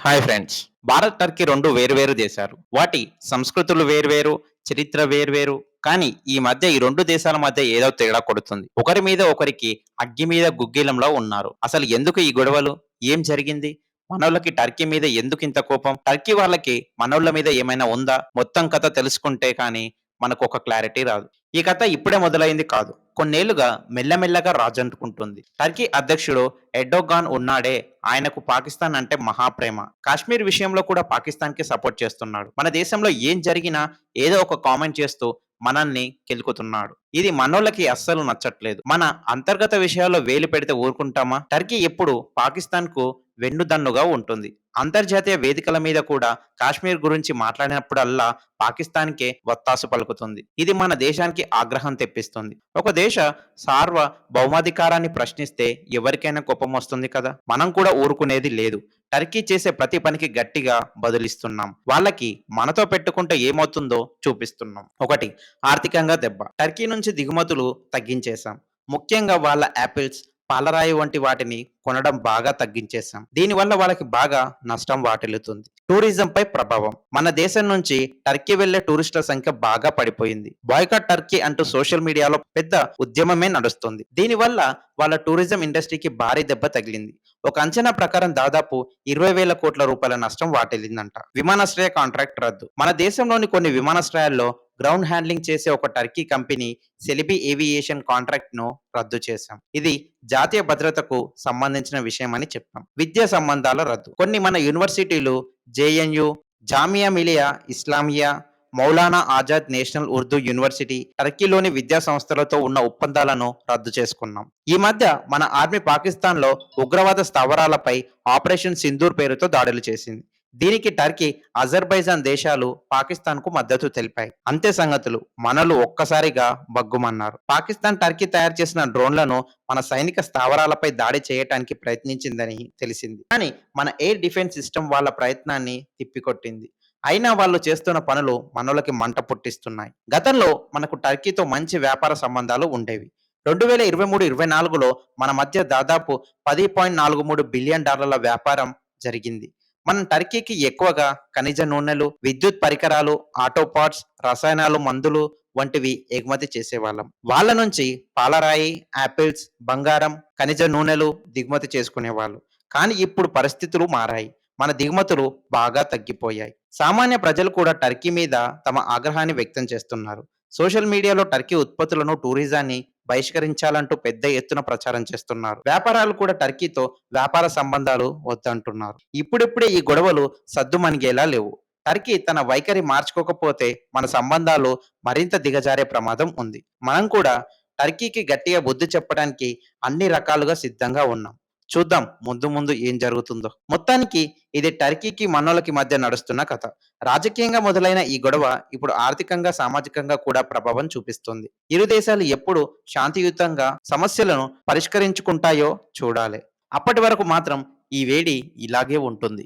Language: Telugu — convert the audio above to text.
Hi friends. భారత్, టర్కీ 2 వేర్వేరు దేశాలు. వాటి సంస్కృతులు వేర్వేరు, చరిత్ర వేర్వేరు. కానీ ఈ మధ్య ఈ 2 దేశాల మధ్య ఏదో తేడా కొడుతుంది. ఒకరి మీద ఒకరికి అగ్గి మీద గుగ్గిలంలా ఉన్నారు. అసలు ఎందుకు ఈ గొడవలు? ఏం జరిగింది? మనోళ్ళకి టర్కీ మీద ఎందుకింత కోపం? టర్కీ వాళ్ళకి మనోళ్ళ మీద ఏమైనా ఉందా? మొత్తం కథ తెలుసుకుంటే కానీ మనకొక క్లారిటీ రాదు. ఈ కథ ఇప్పుడే మొదలైంది కాదు. కొన్నేళ్లుగా మెల్లమెల్లగా రాజంటుకుంటుంది. టర్కీ అధ్యక్షుడు ఎర్డోగాన్ ఉన్నాడే, ఆయనకు పాకిస్తాన్ అంటే మహాప్రేమ. కాశ్మీర్ విషయంలో కూడా పాకిస్తాన్‌కి సపోర్ట్ చేస్తున్నాడు. మన దేశంలో ఏం జరిగినా ఏదో ఒక కామెంట్ చేస్తూ మనల్ని కెలుకుతున్నాడు. ఇది మనోళ్ళకి అస్సలు నచ్చట్లేదు. మన అంతర్గత విషయాల్లో వేలు పెడితే ఊరుకుంటామా? టర్కీ ఎప్పుడు పాకిస్తాన్‌కు వెన్నుదన్నుగా ఉంటుంది. అంతర్జాతీయ వేదికల మీద కూడా కాశ్మీర్ గురించి మాట్లాడినప్పుడల్లా పాకిస్తాన్‌కే వత్తాసు పలుకుతుంది. ఇది మన దేశానికి ఆగ్రహం తెప్పిస్తుంది. ఒక దేశ సార్వభౌమాధికారాన్ని ప్రశ్నిస్తే ఎవరికైనా కోపం వస్తుంది కదా! మనం కూడా ఊరుకునేది లేదు. టర్కీ చేసే ప్రతి పనికి గట్టిగా బదులిస్తున్నాం. వాళ్ళకి మనతో పెట్టుకుంటే ఏమవుతుందో చూపిస్తున్నాం. 1. ఆర్థికంగా దెబ్బ. టర్కీ నుంచి దిగుమతులు తగ్గించేశాం. ముఖ్యంగా వాళ్ళ యాపిల్స్, పాలరాయి వంటి వాటిని కొనడం బాగా తగ్గించేశాం. దీనివల్ల వాళ్ళకి బాగా నష్టం వాటిల్లుతుంది. టూరిజంపై ప్రభావం. మన దేశం నుంచి టర్కీ వెళ్లే టూరిస్టుల సంఖ్య బాగా పడిపోయింది. బాయ్కాట్ టర్కీ అంటూ సోషల్ మీడియాలో పెద్ద ఉద్యమమే నడుస్తుంది. దీనివల్ల వాళ్ళ టూరిజం ఇండస్ట్రీకి భారీ దెబ్బ తగిలింది. ఒక అంచనా ప్రకారం దాదాపు 20,000 కోట్ల రూపాయల నష్టం వాటిల్లిందంట. విమానాశ్రయ కాంట్రాక్ట్ రద్దు. మన దేశంలోని కొన్ని విమానాశ్రయాల్లో గ్రౌండ్ హ్యాండ్లింగ్ చేసే ఒక టర్కీ కంపెనీ సెలిబీ ఏవియేషన్ కాంట్రాక్ట్ ను రద్దు చేశాం. ఇది జాతీయ భద్రతకు సంబంధించిన విషయమని చెప్పాం. విద్యా సంబంధాల రద్దు. కొన్ని మన యూనివర్సిటీలు JNU, Jamia Millia Islamia, Maulana Azad national Urdu university, టర్కీలోని విద్యా సంస్థలతో ఉన్న ఒప్పందాలను రద్దు చేసుకున్నాం. ఈ మధ్య మన ఆర్మీ పాకిస్తాన్లో ఉగ్రవాద స్థావరాలపై ఆపరేషన్ సింధూర్ పేరుతో దాడులు చేసింది. దీనికి టర్కీ, అజర్బైజాన్ దేశాలు పాకిస్తాన్‌కు మద్దతు తెలిపాయి. అంతే సంగతులు. మనలు ఒక్కసారిగా బగ్గుమన్నారు. పాకిస్తాన్ టర్కీ తయారు చేసిన డ్రోన్లను మన సైనిక స్థావరాలపై దాడి చేయటానికి ప్రయత్నించిందని తెలిసింది. కానీ మన ఎయిర్ డిఫెన్స్ సిస్టమ్ వాళ్ళ ప్రయత్నాన్ని తిప్పికొట్టింది. అయినా వాళ్ళు చేస్తున్న పనులు మనోళ్ళకి మంట పుట్టిస్తున్నాయి. గతంలో మనకు టర్కీతో మంచి వ్యాపార సంబంధాలు ఉండేవి. 2023-24లో మన మధ్య దాదాపు $10.43 బిలియన్ వ్యాపారం జరిగింది. మనం టర్కీకి ఎక్కువగా ఖనిజ నూనెలు, విద్యుత్ పరికరాలు, ఆటో పార్ట్స్, రసాయనాలు, మందులు వంటివి ఎగుమతి చేసేవాళ్ళం. వాళ్ళ నుంచి పాలరాయి, యాపిల్స్, బంగారం, ఖనిజ నూనెలు దిగుమతి చేసుకునేవాళ్ళు. కానీ ఇప్పుడు పరిస్థితులు మారాయి. మన దిగుమతులు బాగా తగ్గిపోయాయి. సామాన్య ప్రజలు కూడా టర్కీ మీద తమ ఆగ్రహాన్ని వ్యక్తం చేస్తున్నారు. సోషల్ మీడియాలో టర్కీ ఉత్పత్తులను, టూరిజాన్ని బహిష్కరించాలంటూ పెద్ద ఎత్తున ప్రచారం చేస్తున్నారు. వ్యాపారాలు కూడా టర్కీతో వ్యాపార సంబంధాలు వద్దంటున్నారు. ఇప్పుడిప్పుడే ఈ గొడవలు సద్దుమణిగేలా లేవు. టర్కీ తన వైఖరి మార్చుకోకపోతే మన సంబంధాలు మరింత దిగజారే ప్రమాదం ఉంది. మనం కూడా టర్కీకి గట్టిగా బుద్ధి చెప్పడానికి అన్ని రకాలుగా సిద్ధంగా ఉన్నాం. చూద్దాం ముందు ముందు ఏం జరుగుతుందో. మొత్తానికి ఇది టర్కీకి మనోళ్ళకి మధ్య నడుస్తున్న కథ. రాజకీయంగా మొదలైన ఈ గొడవ ఇప్పుడు ఆర్థికంగా, సామాజికంగా కూడా ప్రభావం చూపిస్తుంది. ఇరు దేశాలు ఎప్పుడు శాంతియుతంగా సమస్యలను పరిష్కరించుకుంటాయో చూడాలి. అప్పటి వరకు మాత్రం ఈ వేడి ఇలాగే ఉంటుంది.